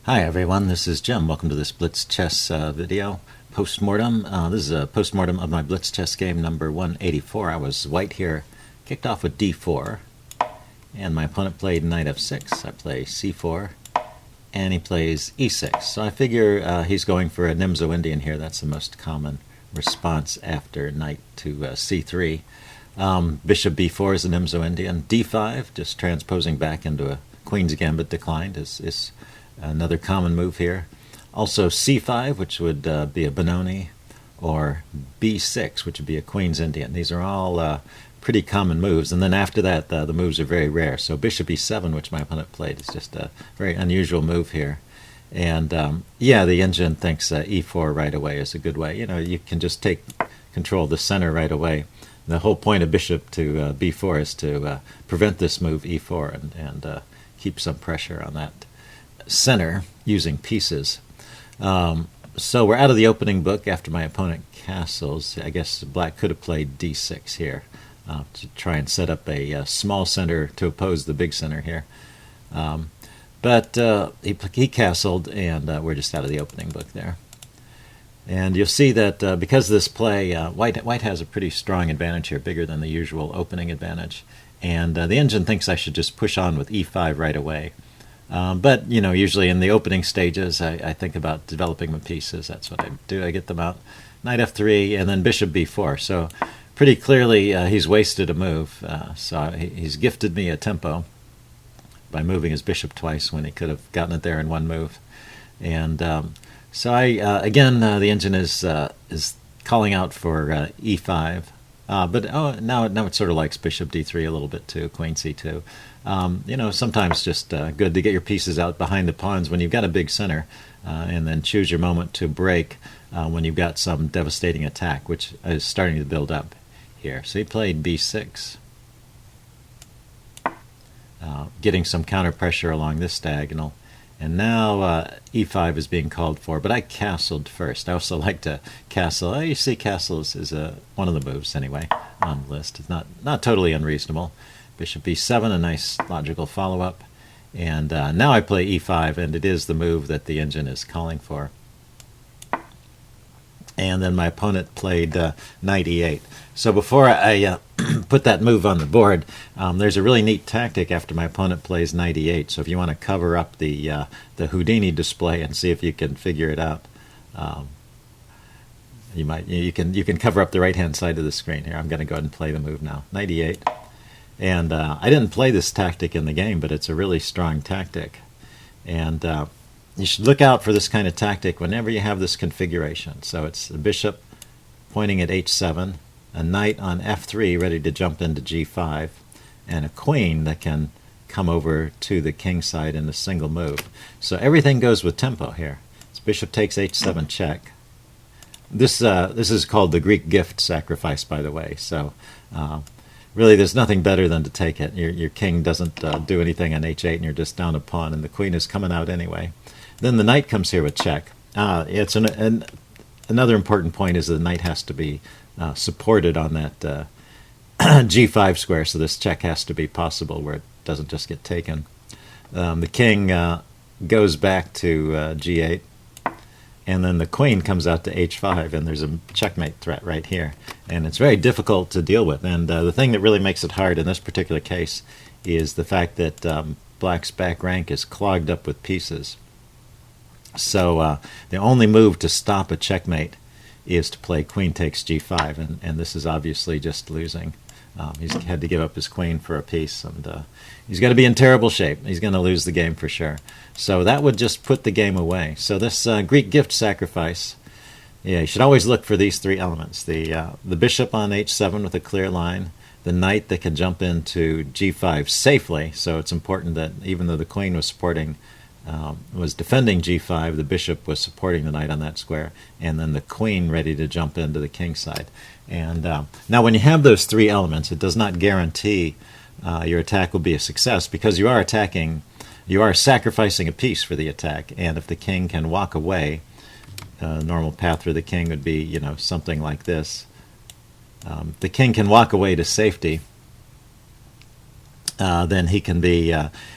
Hi everyone, this is Jim. Welcome to this Blitz chess video, postmortem. This is a postmortem of my Blitz chess game number 184. I was white here, kicked off with d4, and my opponent played knight f6. I play c4, and he plays e6. So I figure he's going for a Nimzo Indian here. That's the most common response after knight to c3. Bishop b4 is a Nimzo Indian. d5, just transposing back into a Queen's Gambit declined, is another common move here. Also c5, which would be a Benoni, or b6, which would be a Queen's Indian. These are all pretty common moves. And then after that, the moves are very rare. So bishop e7, which my opponent played, is just a very unusual move here. And yeah, the engine thinks e4 right away is a good way. You know, you can just take control of the center right away. The whole point of bishop to b4 is to prevent this move e4 and keep some pressure on that center using pieces. So we're out of the opening book after my opponent castles. I guess black could have played d6 here to try and set up a small center to oppose the big center here. But he castled, and we're just out of the opening book there. And you'll see that because of this play, white has a pretty strong advantage here, bigger than the usual opening advantage. And the engine thinks I should just push on with e5 right away. But, you know, usually in the opening stages, I think about developing my pieces. That's what I do. I get them out. Knight f3, and then bishop b4. So pretty clearly he's wasted a move. So he's gifted me a tempo by moving his bishop twice when he could have gotten it there in one move. And so again, the engine is calling out for e5. But now it sort of likes bishop d3 a little bit too, queen c2. You know, sometimes just good to get your pieces out behind the pawns when you've got a big center, and then choose your moment to break when you've got some devastating attack, which is starting to build up here. So he played b6, getting some counter pressure along this diagonal. And now e5 is being called for, but I castled first. I also like to castle. You see, castles is one of the moves anyway on the list. It's not totally unreasonable. Bishop e7, a nice logical follow-up. And now I play e5, and it is the move that the engine is calling for. And then my opponent played knight e8. So before I put that move on the board, there's a really neat tactic after my opponent plays knight e8. So if you want to cover up the Houdini display and see if you can figure it out, you can cover up the right-hand side of the screen here. I'm going to go ahead and play the move now. Knight e8. And I didn't play this tactic in the game, but it's a really strong tactic. And you should look out for this kind of tactic whenever you have this configuration. So it's a bishop pointing at h7, a knight on f3 ready to jump into g5, and a queen that can come over to the king side in a single move. So everything goes with tempo here. It's bishop takes h7 check. This is called the Greek gift sacrifice, by the way. So really, there's nothing better than to take it. Your king doesn't do anything on h8, and you're just down a pawn, and the queen is coming out anyway. Then the knight comes here with check. It's another important point is the knight has to be supported on that g5 square, so this check has to be possible where it doesn't just get taken. The king goes back to g8, and then the queen comes out to h5, and there's a checkmate threat right here. And it's very difficult to deal with. And the thing that really makes it hard in this particular case is the fact that black's back rank is clogged up with pieces. So the only move to stop a checkmate is to play queen takes g5, and this is obviously just losing. He's had to give up his queen for a piece, and he's going to be in terrible shape. He's going to lose the game for sure. So that would just put the game away. So this Greek gift sacrifice, yeah, you should always look for these three elements. The bishop on h7 with a clear line, the knight that can jump into g5 safely, so it's important that even though the queen was defending g5, the bishop was supporting the knight on that square, and then the queen ready to jump into the king side. And now when you have those three elements, it does not guarantee your attack will be a success, because you are sacrificing a piece for the attack, and if the king can walk away, normal path for the king would be, you know, something like this. The king can walk away to safety, then he can be,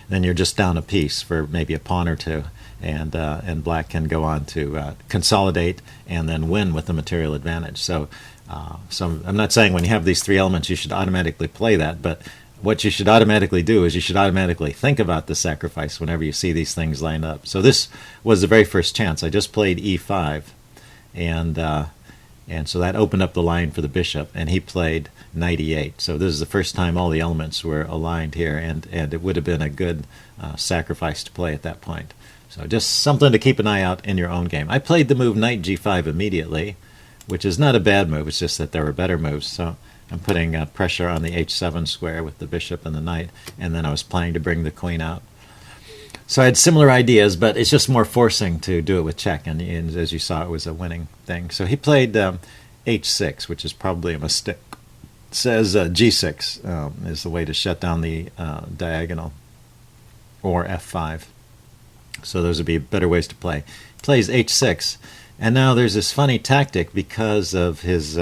then you're just down a piece for maybe a pawn or two. and black can go on to consolidate and then win with the material advantage. So, I'm not saying when you have these three elements you should automatically play that, but what you should automatically do is you should automatically think about the sacrifice whenever you see these things lined up. So this was the very first chance. I just played e5, and so that opened up the line for the bishop, and he played knight e8. So this is the first time all the elements were aligned here, and it would have been a good sacrifice to play at that point. So just something to keep an eye out in your own game. I played the move knight g5 immediately, which is not a bad move. It's just that there were better moves. So I'm putting pressure on the h7 square with the bishop and the knight, and then I was planning to bring the queen out. So I had similar ideas, but it's just more forcing to do it with check, and as you saw, it was a winning thing. So he played h6, which is probably a mistake. It says g6 is the way to shut down the diagonal, or f5. So those would be better ways to play. He plays h6, and now there's this funny tactic because of his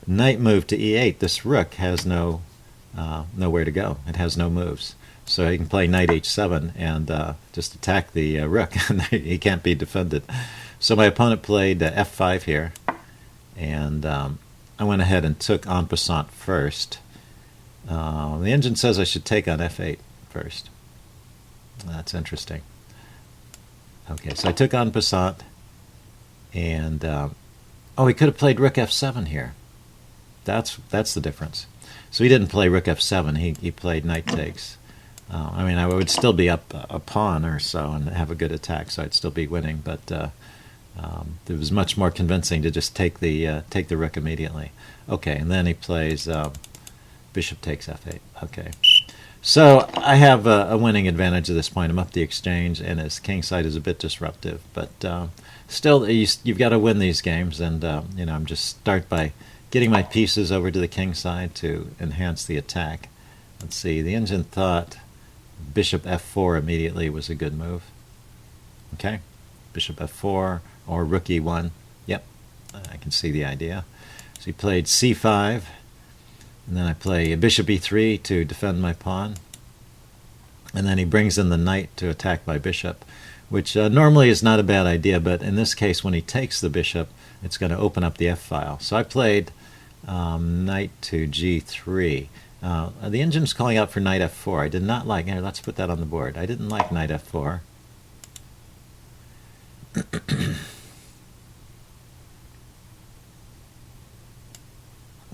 knight move to e8. This rook has nowhere to go. It has no moves. So he can play knight h7 and just attack the rook. He can't be defended. So my opponent played f5 here, and I went ahead and took en passant first. The engine says I should take on f8 first. That's interesting. Okay, so I took en passant, and oh, he could have played rook f7 here. That's the difference. So he didn't play rook f7. He played knight takes. I mean, I would still be up a pawn or so and have a good attack, so I'd still be winning. But it was much more convincing to just take the rook immediately. Okay, and then he plays bishop takes f8. Okay, so I have a winning advantage at this point. I'm up the exchange, and his king side is a bit disruptive, but still, you've got to win these games. And I'm just start by getting my pieces over to the king side to enhance the attack. Let's see. The engine thought bishop f4 immediately was a good move. Okay, bishop f4 or rook e1. Yep, I can see the idea. So he played c5, and then I play bishop e3 to defend my pawn, and then he brings in the knight to attack my bishop, which normally is not a bad idea, but in this case, when he takes the bishop, it's going to open up the f-file. So I played knight to g3. The engine's calling out for knight f4. I did not like. Here, let's put that on the board. I didn't like knight f4.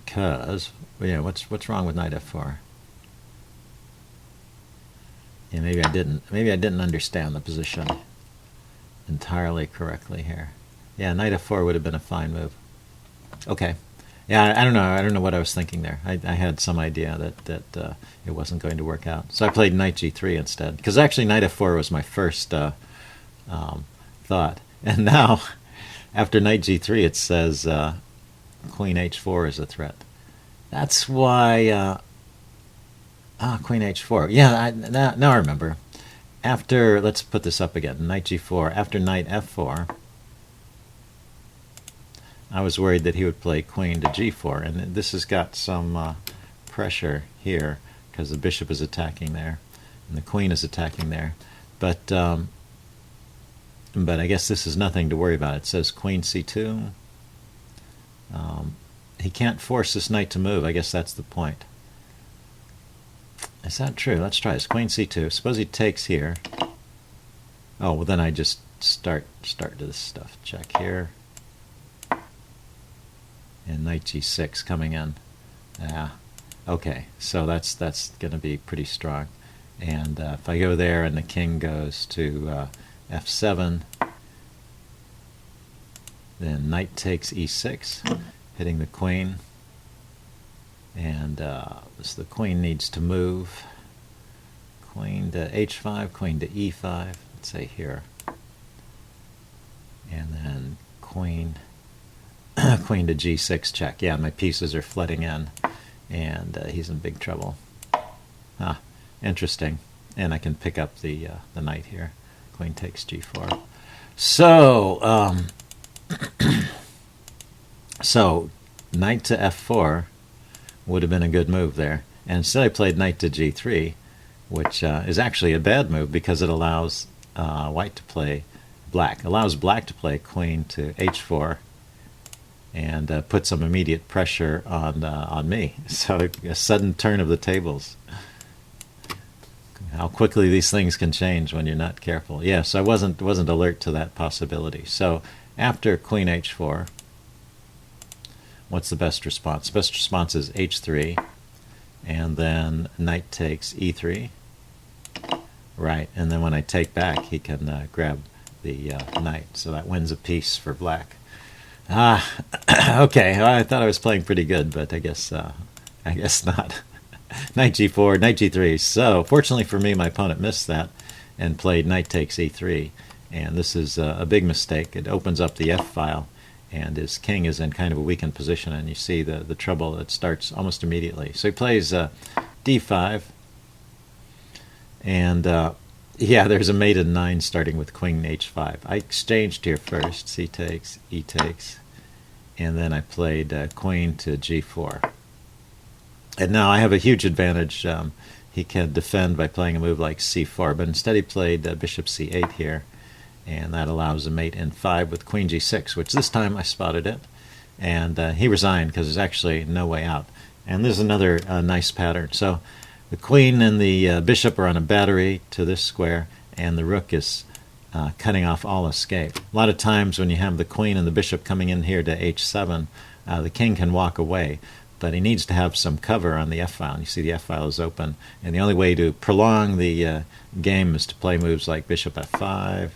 Because, yeah, what's wrong with knight f4? Yeah, maybe I didn't understand the position entirely correctly here. Yeah, knight f4 would have been a fine move. Okay. Yeah, I don't know. I don't know what I was thinking there. I had some idea that it wasn't going to work out. So I played knight g3 instead, because actually knight f4 was my first thought. And now, after knight g3, it says queen h4 is a threat. That's why. Queen h4. Yeah, now I remember. After, let's put this up again. Knight g4. After knight f4. I was worried that he would play queen to g4, and this has got some pressure here because the bishop is attacking there, and the queen is attacking there. But I guess this is nothing to worry about. It says queen c2. He can't force this knight to move. I guess that's the point. Is that true? Let's try this. Queen c2. Suppose he takes here. Oh, well, then I just start this stuff. Check here. And knight g6 coming in. Okay, so that's going to be pretty strong. And if I go there and the king goes to f7, then knight takes e6, hitting the queen. And so the queen needs to move. Queen to h5, queen to e5, let's say here. And then queen queen to g6 check. Yeah, my pieces are flooding in, and he's in big trouble. Interesting. And I can pick up the knight here. Queen takes g4. So, so knight to f4 would have been a good move there. And instead I played knight to g3, which is actually a bad move because it allows white to play black. Allows black to play queen to h4 and put some immediate pressure on me. So a sudden turn of the tables. How quickly these things can change when you're not careful. Yes, I wasn't alert to that possibility. So after queen h4, what's the best response? Best response is h3, and then knight takes e3. Right, and then when I take back, he can grab the knight, so that wins a piece for black. Okay, I thought I was playing pretty good, but I guess not. Knight g4, knight g3. So fortunately for me, my opponent missed that and played knight takes e3, and this is a big mistake. It opens up the f file, and his king is in kind of a weakened position, and you see the trouble that starts almost immediately. So he plays d5. And yeah, there's a mate in 9 starting with queen h5. I exchanged here first, c takes, e takes, and then I played queen to g4. And now I have a huge advantage. He can defend by playing a move like c4, but instead he played bishop c8 here, and that allows a mate in 5 with queen g6, which this time I spotted it, and he resigned because there's actually no way out. And there's another nice pattern. So the queen and the bishop are on a battery to this square, and the rook is cutting off all escape. A lot of times when you have the queen and the bishop coming in here to h7, the king can walk away, but he needs to have some cover on the f-file. You see the f-file is open, and the only way to prolong the game is to play moves like bishop f5,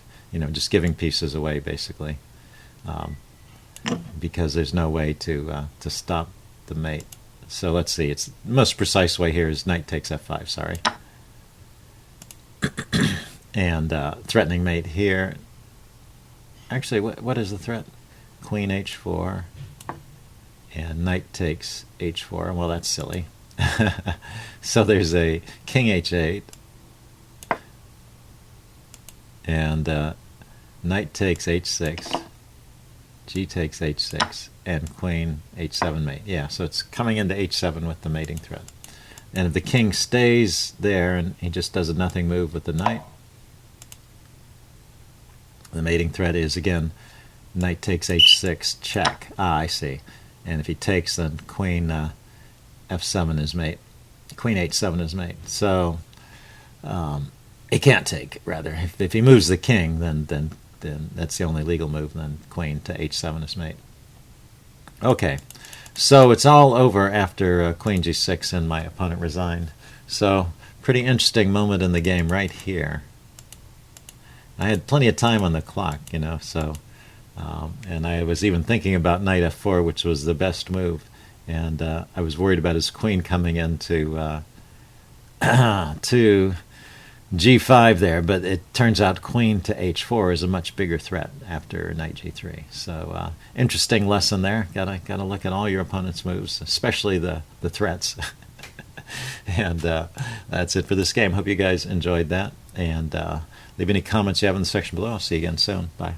just giving pieces away, basically, because there's no way to stop the mate. So let's see, it's the most precise way here is knight takes f5, sorry. And threatening mate here. Actually, what is the threat? Queen h4 and knight takes h4. Well, that's silly. So there's a king h8 and knight takes h6, g takes h6, and queen h7 mate. Yeah, so it's coming into h7 with the mating threat. And if the king stays there and he just does a nothing move with the knight, the mating threat is again knight takes h6, check. I see. And if he takes, then queen f7 is mate. Queen h7 is mate. So he can't take, rather. If he moves the king, then that's the only legal move. Then queen to h7 is mate. Okay, so it's all over after queen g6 and my opponent resigned. So pretty interesting moment in the game right here. I had plenty of time on the clock, so and I was even thinking about knight f4, which was the best move, and I was worried about his queen coming into to g5 there, but it turns out queen to h4 is a much bigger threat after knight g3. So interesting lesson there. Gotta look at all your opponent's moves, especially the threats. And that's it for this game. Hope you guys enjoyed that, and leave any comments you have in the section below. I'll see you again soon. Bye.